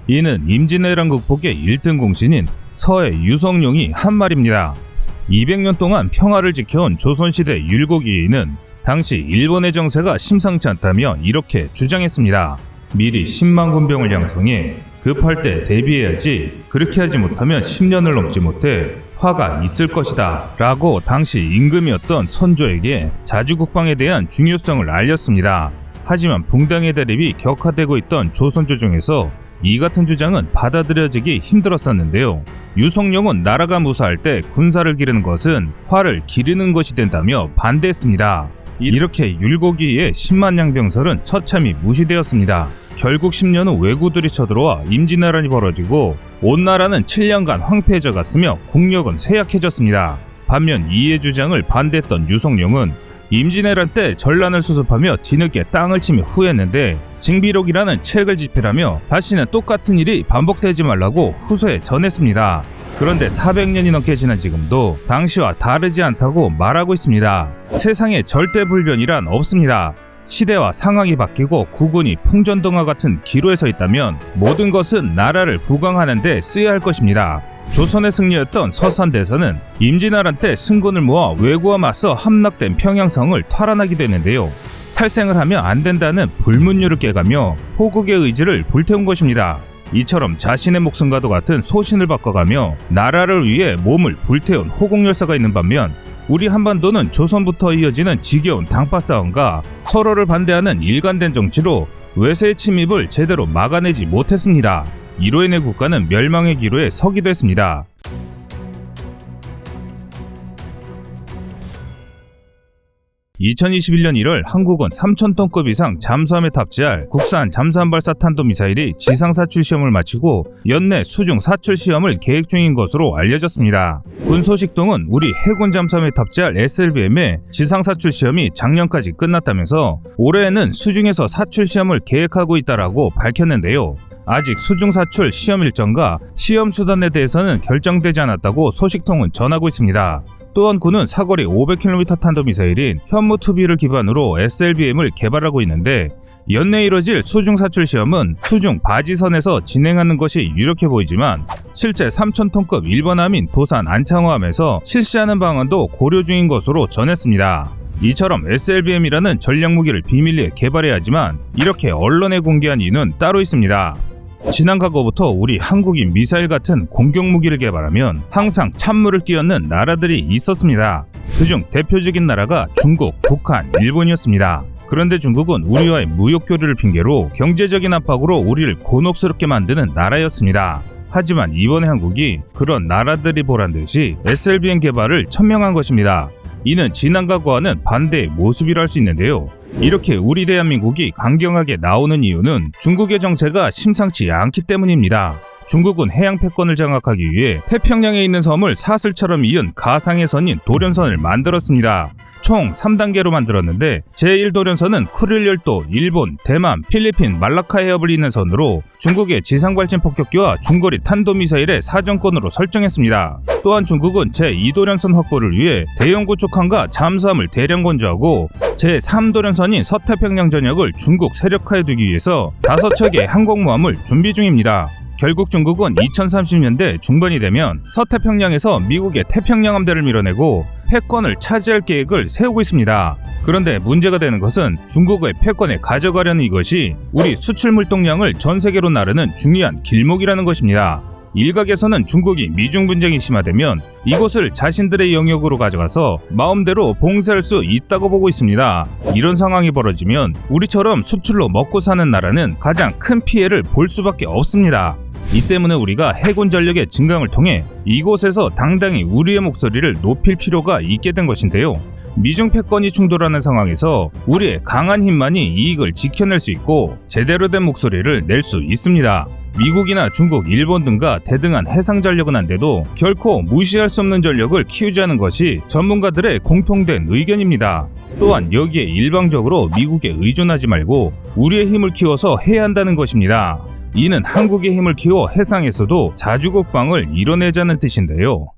이는 임진왜란 극복의 1등 공신인 서해 유성룡이 한 말입니다. 200년 동안 평화를 지켜온 조선시대 율곡이인은 당시 일본의 정세가 심상치 않다며 이렇게 주장했습니다. 미리 10만 군병을 양성해 급할 때 대비해야지, 그렇게 하지 못하면 10년을 넘지 못해 화가 있을 것이다 라고 당시 임금이었던 선조에게 자주국방에 대한 중요성을 알렸습니다. 하지만 붕당의 대립이 격화되고 있던 조선조 중에서 이 같은 주장은 받아들여지기 힘들었었는데요. 유성룡은 나라가 무사할 때 군사를 기르는 것은 화를 기르는 것이 된다며 반대했습니다. 이렇게 율곡이의 10만 양병설은 처참히 무시되었습니다. 결국 10년 후 왜구들이 쳐들어와 임진왜란이 벌어지고 온 나라는 7년간 황폐해져 갔으며 국력은 쇠약해졌습니다. 반면 이의 주장을 반대했던 유성룡은 임진왜란 때 전란을 수습하며 뒤늦게 땅을 치며 후회했는데 징비록이라는 책을 집필하며 다시는 똑같은 일이 반복되지 말라고 후세에 전했습니다. 그런데 400년이 넘게 지난 지금도 당시와 다르지 않다고 말하고 있습니다. 세상에 절대 불변이란 없습니다. 시대와 상황이 바뀌고 국군이 풍전등화 같은 기로에 서 있다면 모든 것은 나라를 부강하는 데 쓰여야 할 것입니다. 조선의 승리였던 서산대사는 임진왜란 때 승군을 모아 왜구와 맞서 함락된 평양성을 탈환하게 되는데요. 살생을 하면 안 된다는 불문율을 깨가며 호국의 의지를 불태운 것입니다. 이처럼 자신의 목숨과도 같은 소신을 바꿔가며 나라를 위해 몸을 불태운 호국열사가 있는 반면 우리 한반도는 조선부터 이어지는 지겨운 당파 싸움과 서로를 반대하는 일관된 정치로 외세의 침입을 제대로 막아내지 못했습니다. 이로 인해 국가는 멸망의 기로에 서기도 했습니다. 2021년 1월 한국은 3,000톤급 이상 잠수함에 탑재할 국산 잠수함 발사 탄도미사일이 지상 사출 시험을 마치고 연내 수중 사출 시험을 계획 중인 것으로 알려졌습니다. 군소식동은 우리 해군 잠수함에 탑재할 SLBM의 지상 사출 시험이 작년까지 끝났다면서 올해에는 수중에서 사출 시험을 계획하고 있다라고 밝혔는데요. 아직 수중 사출 시험 일정과 시험 수단에 대해서는 결정되지 않았다고 소식통은 전하고 있습니다. 또한 군은 사거리 500km 탄도미사일인 현무2B를 기반으로 SLBM을 개발하고 있는데 연내 이뤄질 수중 사출 시험은 수중 바지선에서 진행하는 것이 유력해 보이지만 실제 3,000톤급 일본함인 도산 안창호함에서 실시하는 방안도 고려 중인 것으로 전했습니다. 이처럼 SLBM이라는 전략무기를 비밀리에 개발해야 하지만 이렇게 언론에 공개한 이유는 따로 있습니다. 지난 과거부터 우리 한국이 미사일 같은 공격무기를 개발하면 항상 찬물을 끼얹는 나라들이 있었습니다. 그중 대표적인 나라가 중국, 북한, 일본이었습니다. 그런데 중국은 우리와의 무역 교류를 핑계로 경제적인 압박으로 우리를 곤혹스럽게 만드는 나라였습니다. 하지만 이번에 한국이 그런 나라들이 보란듯이 SLBM 개발을 천명한 것입니다. 이는 지난과 과는 반대의 모습이라 할 수 있는데요. 이렇게 우리 대한민국이 강경하게 나오는 이유는 중국의 정세가 심상치 않기 때문입니다. 중국은 해양 패권을 장악하기 위해 태평양에 있는 섬을 사슬처럼 이은 가상의 선인 도련선을 만들었습니다. 총 3단계로 만들었는데 제1도련선은 쿠릴열도, 일본, 대만, 필리핀, 말라카 해협을 잇는 선으로 중국의 지상발진 폭격기와 중거리 탄도미사일의 사정권으로 설정했습니다. 또한 중국은 제2도련선 확보를 위해 대형 구축함과 잠수함을 대량 건조하고 제3도련선인 서태평양 전역을 중국 세력화에 두기 위해서 5척의 항공모함을 준비 중입니다. 결국 중국은 2030년대 중반이 되면 서태평양에서 미국의 태평양 함대를 밀어내고 패권을 차지할 계획을 세우고 있습니다. 그런데 문제가 되는 것은 중국의 패권에 가져가려는 이것이 우리 수출 물동량을 전 세계로 나르는 중요한 길목이라는 것입니다. 일각에서는 중국이 미중 분쟁이 심화되면 이곳을 자신들의 영역으로 가져가서 마음대로 봉쇄할 수 있다고 보고 있습니다. 이런 상황이 벌어지면 우리처럼 수출로 먹고 사는 나라는 가장 큰 피해를 볼 수밖에 없습니다. 이 때문에 우리가 해군 전력의 증강을 통해 이곳에서 당당히 우리의 목소리를 높일 필요가 있게 된 것인데요. 미중 패권이 충돌하는 상황에서 우리의 강한 힘만이 이익을 지켜낼 수 있고 제대로 된 목소리를 낼 수 있습니다. 미국이나 중국, 일본 등과 대등한 해상 전력은 안 돼도 결코 무시할 수 없는 전력을 키우자는 것이 전문가들의 공통된 의견입니다. 또한 여기에 일방적으로 미국에 의존하지 말고 우리의 힘을 키워서 해야 한다는 것입니다. 이는 한국의 힘을 키워 해상에서도 자주국방을 이뤄내자는 뜻인데요.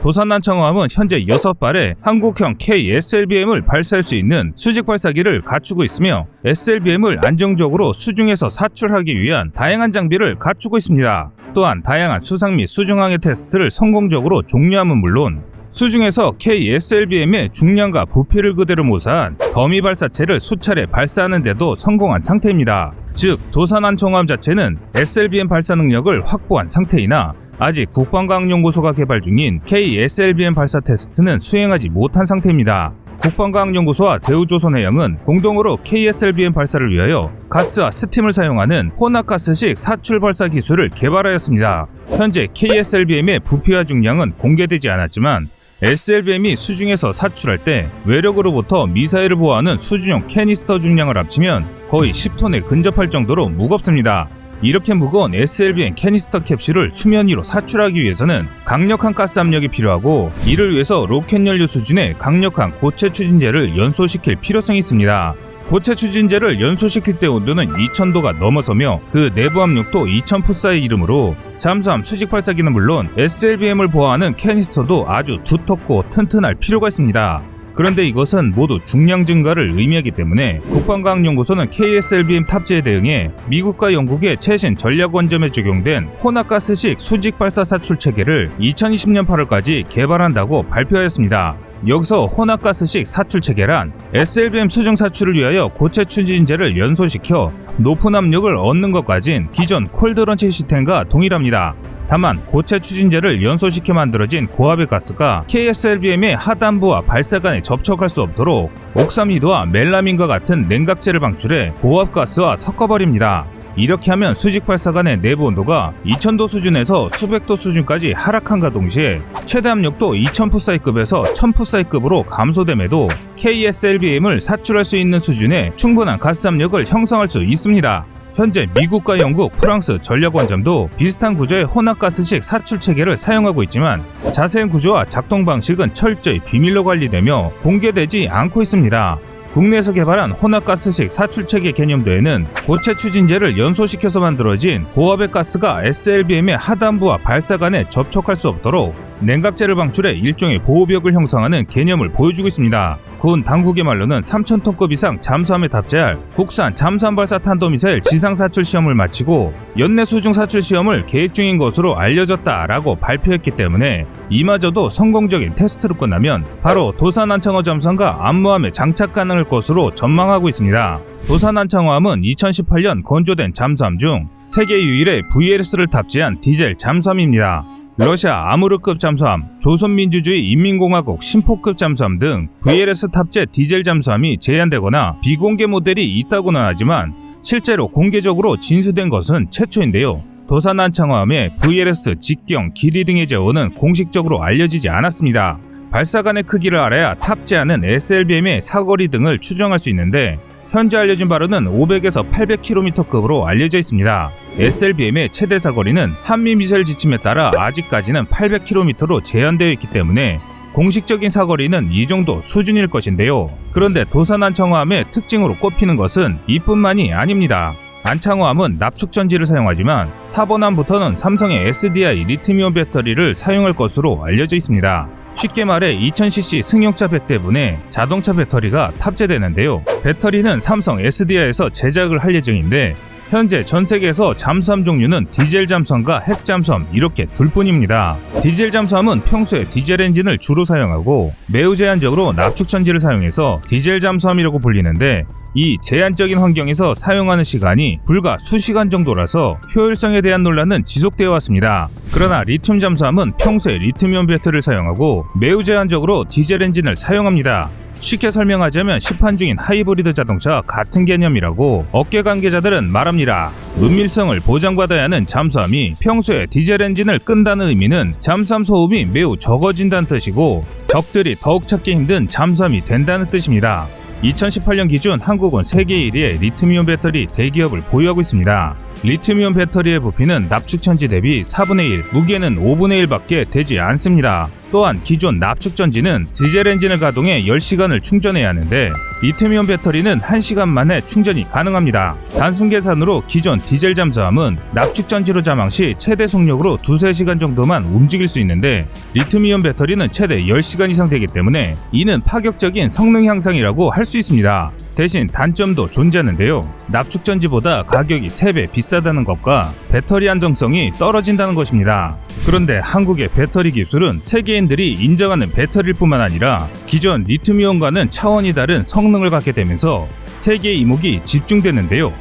도산난청어함은 현재 6발의 한국형 KSLBM을 발사할 수 있는 수직 발사기를 갖추고 있으며 SLBM을 안정적으로 수중에서 사출하기 위한 다양한 장비를 갖추고 있습니다. 또한 다양한 수상 및 수중항해 테스트를 성공적으로 종료함은 물론 수중에서 KSLBM의 중량과 부피를 그대로 모사한 더미 발사체를 수차례 발사하는 데도 성공한 상태입니다. 즉 도산난청어함 자체는 SLBM 발사 능력을 확보한 상태이나 아직 국방과학연구소가 개발 중인 KSLBM 발사 테스트는 수행하지 못한 상태입니다. 국방과학연구소와 대우조선해양은 공동으로 KSLBM 발사를 위하여 가스와 스팀을 사용하는 혼합가스식 사출 발사 기술을 개발하였습니다. 현재 KSLBM의 부피와 중량은 공개되지 않았지만 SLBM이 수중에서 사출할 때 외력으로부터 미사일을 보호하는 수중용 캐니스터 중량을 합치면 거의 10톤에 근접할 정도로 무겁습니다. 이렇게 무거운 SLBM 캐니스터 캡슐을 수면 위로 사출하기 위해서는 강력한 가스 압력이 필요하고 이를 위해서 로켓 연료 수준의 강력한 고체 추진제를 연소시킬 필요성이 있습니다. 고체 추진제를 연소시킬 때 온도는 2000도가 넘어서며 그 내부 압력도 2000푸사의 이름으로 잠수함 수직 발사기는 물론 SLBM을 보호하는 캐니스터도 아주 두텁고 튼튼할 필요가 있습니다. 그런데 이것은 모두 중량 증가를 의미하기 때문에 국방과학연구소는 KSLBM 탑재에 대응해 미국과 영국의 최신 전략원점에 적용된 혼합가스식 수직 발사 사출 체계를 2020년 8월까지 개발한다고 발표하였습니다. 여기서 혼합가스식 사출 체계란 SLBM 수중 사출을 위하여 고체 추진제를 연소시켜 높은 압력을 얻는 것까진 기존 콜드런치 시스템과 동일합니다. 다만 고체 추진제를 연소시켜 만들어진 고압의 가스가 KSLBM의 하단부와 발사 간에 접촉할 수 없도록 옥사미드와 멜라민과 같은 냉각제를 방출해 고압가스와 섞어버립니다. 이렇게 하면 수직 발사 간의 내부 온도가 2000도 수준에서 수백도 수준까지 하락함과 동시에 최대 압력도 2000푸사이급에서 1000푸사이급으로 감소됨에도 KSLBM을 사출할 수 있는 수준의 충분한 가스 압력을 형성할 수 있습니다. 현재 미국과 영국, 프랑스 전략원점도 비슷한 구조의 혼합가스식 사출 체계를 사용하고 있지만 자세한 구조와 작동 방식은 철저히 비밀로 관리되며 공개되지 않고 있습니다. 국내에서 개발한 혼합가스식 사출체계 개념도에는 고체 추진제를 연소시켜서 만들어진 고압의 가스가 SLBM의 하단부와 발사 간에 접촉할 수 없도록 냉각제를 방출해 일종의 보호벽을 형성하는 개념을 보여주고 있습니다. 군 당국의 말로는 3000톤급 이상 잠수함에 탑재할 국산 잠수함 발사 탄도미사일 지상 사출 시험을 마치고 연내 수중 사출 시험을 계획 중인 것으로 알려졌다라고 발표했기 때문에 이마저도 성공적인 테스트로 끝나면 바로 도산난청어 잠수함과 암모함에 장착 가능할 것으로 전망하고 있습니다. 도산난청어함은 2018년 건조된 잠수함 중 세계 유일의 VLS를 탑재한 디젤 잠수함입니다. 러시아 아무르급 잠수함, 조선민주주의 인민공화국 심포급 잠수함 등 VLS 탑재 디젤 잠수함이 제한되거나 비공개 모델이 있다고는 하지만 실제로 공개적으로 진수된 것은 최초인데요. 도산난청어함의 VLS 직경, 길이 등의 제어는 공식적으로 알려지지 않았습니다. 발사관의 크기를 알아야 탑재하는 SLBM의 사거리 등을 추정할 수 있는데 현재 알려진 바로는 500에서 800km급으로 알려져 있습니다. SLBM의 최대 사거리는 한미 미사일 지침에 따라 아직까지는 800km로 제한되어 있기 때문에 공식적인 사거리는 이 정도 수준일 것인데요. 그런데 도산난청어함의 특징으로 꼽히는 것은 이뿐만이 아닙니다. 난청어함은 납축전지를 사용하지만 4번함부터는 삼성의 SDI 리튬이온 배터리를 사용할 것으로 알려져 있습니다. 쉽게 말해 2000cc 승용차 100대분의 자동차 배터리가 탑재되는데요. 배터리는 삼성 SDI에서 제작을 할 예정인데 현재 전 세계에서 잠수함 종류는 디젤 잠수함과 핵 잠수함 이렇게 둘뿐입니다. 디젤 잠수함은 평소에 디젤 엔진을 주로 사용하고 매우 제한적으로 납축전지를 사용해서 디젤 잠수함이라고 불리는데 이 제한적인 환경에서 사용하는 시간이 불과 수시간 정도라서 효율성에 대한 논란은 지속되어 왔습니다. 그러나 리튬 잠수함은 평소에 리튬이온 배터리를 사용하고 매우 제한적으로 디젤 엔진을 사용합니다. 쉽게 설명하자면 시판 중인 하이브리드 자동차와 같은 개념이라고 업계 관계자들은 말합니다. 은밀성을 보장받아야 하는 잠수함이 평소에 디젤 엔진을 끈다는 의미는 잠수함 소음이 매우 적어진다는 뜻이고 적들이 더욱 찾기 힘든 잠수함이 된다는 뜻입니다. 2018년 기준 한국은 세계 1위의 리튬이온 배터리 대기업을 보유하고 있습니다. 리튬이온 배터리의 부피는 납축전지 대비 4분의 1, 무게는 5분의 1밖에 되지 않습니다. 또한 기존 납축전지는 디젤 엔진을 가동해 10시간을 충전해야 하는데 리튬이온 배터리는 1시간 만에 충전이 가능합니다. 단순 계산으로 기존 디젤 잠수함은 납축전지로 잠항 시 최대 속력으로 2-3시간 정도만 움직일 수 있는데 리튬이온 배터리는 최대 10시간 이상 되기 때문에 이는 파격적인 성능 향상이라고 할 수 있습니다. 대신 단점도 존재하는데요. 납축전지보다 가격이 3배 비싸다는 것과 배터리 안정성이 떨어진다는 것입니다. 그런데 한국의 배터리 기술은 세계인들이 인정하는 배터리일 뿐만 아니라 기존 리튬이온과는 차원이 다른 성능을 갖게 되면서 세계의 이목이 집중되는데요.